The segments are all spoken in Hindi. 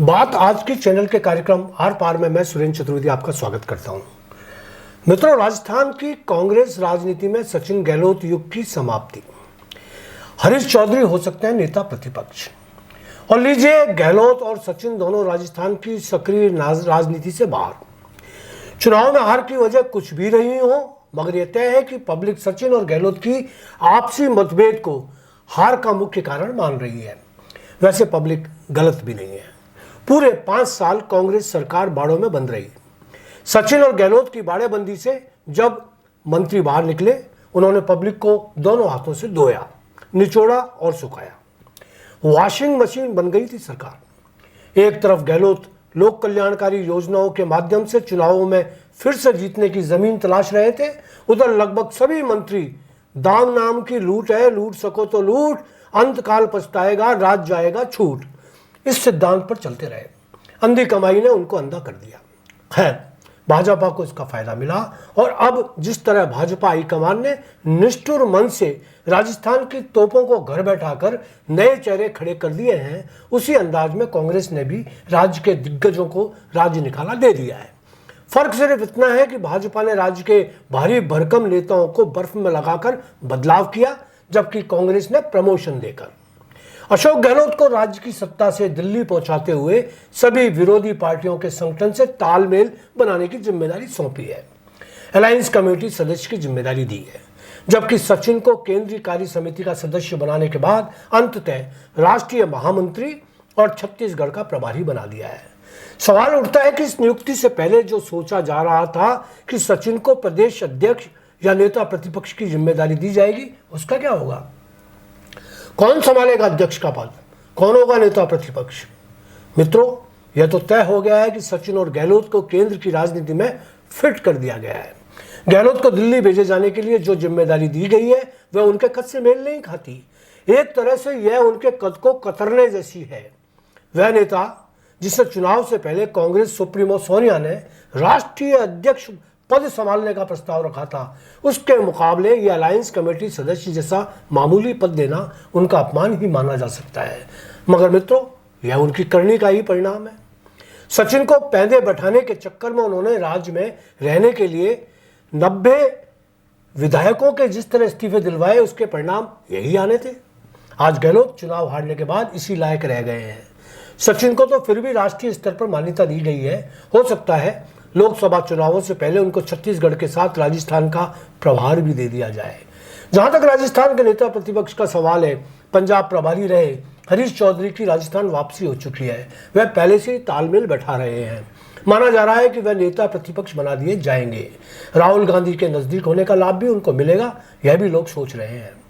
बात आज की चैनल के कार्यक्रम आर पार में मैं सुरेंद्र चतुर्वेदी आपका स्वागत करता हूं। मित्रों, राजस्थान की कांग्रेस राजनीति में सचिन गहलोत युग की समाप्ति। हरीश चौधरी हो सकते हैं नेता प्रतिपक्ष। और लीजिए, गहलोत और सचिन दोनों राजस्थान की सक्रिय राजनीति से बाहर। चुनाव में हार की वजह कुछ भी रही हो, मगर यह तय है कि पब्लिक सचिन और गहलोत की आपसी मतभेद को हार का मुख्य कारण मान रही है। वैसे पब्लिक गलत भी नहीं है। पूरे 5 साल कांग्रेस सरकार बाड़ों में बंद रही। सचिन और गहलोत की बाड़ेबंदी से जब मंत्री बाहर निकले, उन्होंने पब्लिक को दोनों हाथों से धोया, निचोड़ा और सुखाया। वॉशिंग मशीन बन गई थी सरकार। एक तरफ गहलोत लोक कल्याणकारी योजनाओं के माध्यम से चुनावों में फिर से जीतने की जमीन तलाश रहे थे, उधर लगभग सभी मंत्री दाम नाम की लूट है, लूट सको तो लूट, अंतकाल पछताएगा, राज जाएगा छूट, इस सिद्धांत पर चलते रहे। अंधी कमाई ने उनको अंधा कर दिया। खैर, भाजपा को इसका फायदा मिला और अब जिस तरह भाजपा हाईकमान ने निष्ठुर मन से राजस्थान की तोपों को घर बैठाकर नए चेहरे खड़े कर दिए हैं, उसी अंदाज में कांग्रेस ने भी राज्य के दिग्गजों को राज्य निकाला दे दिया है। फर्क सिर्फ इतना है कि भाजपा ने राज्य के भारी भरकम नेताओं को बर्फ में लगाकर बदलाव किया, जबकि कांग्रेस ने प्रमोशन देकर अशोक गहलोत को राज्य की सत्ता से दिल्ली पहुंचाते हुए सभी विरोधी पार्टियों के संगठन से तालमेल बनाने की जिम्मेदारी सौंपी है। अलायंस कमेटी सदस्य की जिम्मेदारी दी है, जबकि सचिन को केंद्रीय कार्य समिति का सदस्य बनाने के बाद अंततः राष्ट्रीय महामंत्री और छत्तीसगढ़ का प्रभारी बना दिया है। सवाल उठता है कि इस नियुक्ति से पहले जो सोचा जा रहा था कि सचिन को प्रदेश अध्यक्ष या नेता प्रतिपक्ष की जिम्मेदारी दी जाएगी, उसका क्या होगा? कौन संभालेगा अध्यक्ष का पद? कौन होगा नेता प्रतिपक्ष? मित्रों, यह तो तय हो गया है कि सचिन और गहलोत को केंद्र की राजनीति में फिट कर दिया गया है। गहलोत को दिल्ली भेजे जाने के लिए जो जिम्मेदारी दी गई है, वह उनके कद से मेल नहीं खाती। एक तरह से यह उनके कद को कतरने जैसी है। वह नेता जिसे चुनाव से पहले कांग्रेस सुप्रीमो सोनिया ने राष्ट्रीय अध्यक्ष पद संभालने का प्रस्ताव रखा था, उसके मुकाबले ये अलायंस कमेटी सदस्य जैसा मामूली पद देना उनका अपमान ही माना जा सकता है। मगर मित्रों, यह उनकी करनी का ही परिणाम है। सचिन को पैंदे बैठाने के चक्कर में उन्होंने राज्य में रहने के लिए 90 विधायकों के जिस तरह इस्तीफे दिलवाए, उसके परिणाम यही आने थे। आज गहलोत चुनाव हारने के बाद इसी लायक रह गए हैं। सचिन को तो फिर भी राष्ट्रीय स्तर पर मान्यता दी गई है। हो सकता है लोकसभा चुनावों से पहले उनको छत्तीसगढ़ के साथ राजस्थान का प्रभार भी दे दिया जाए। जहां तक राजस्थान के नेता प्रतिपक्ष का सवाल है, पंजाब प्रभारी रहे हरीश चौधरी की राजस्थान वापसी हो चुकी है। वह पहले से ही तालमेल बैठा रहे हैं। माना जा रहा है कि वह नेता प्रतिपक्ष बना दिए जाएंगे। राहुल गांधी के नजदीक होने का लाभ भी उनको मिलेगा, यह भी लोग सोच रहे हैं।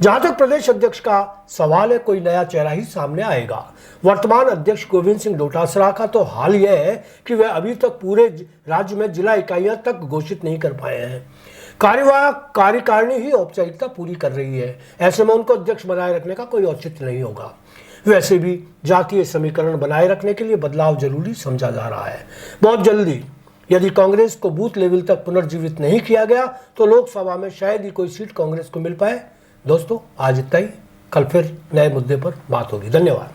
जहां तक प्रदेश अध्यक्ष का सवाल है, कोई नया चेहरा ही सामने आएगा। वर्तमान अध्यक्ष गोविंद सिंह डोटासरा का तो हाल यह है कि वह अभी तक पूरे राज्य में जिला इकाइयां तक घोषित नहीं कर पाए हैं। कार्यवाहक कार्यकारिणी ही औपचारिकता पूरी कर रही है। ऐसे में उनको अध्यक्ष बनाए रखने का कोई औचित्य नहीं होगा। वैसे भी जातीय समीकरण बनाए रखने के लिए बदलाव जरूरी समझा जा रहा है। बहुत जल्दी यदि कांग्रेस को बूथ लेवल तक पुनर्जीवित नहीं किया गया तो लोकसभा में शायद ही कोई सीट कांग्रेस को मिल पाए। दोस्तों, आज इतना ही। कल फिर नए मुद्दे पर बात होगी। धन्यवाद।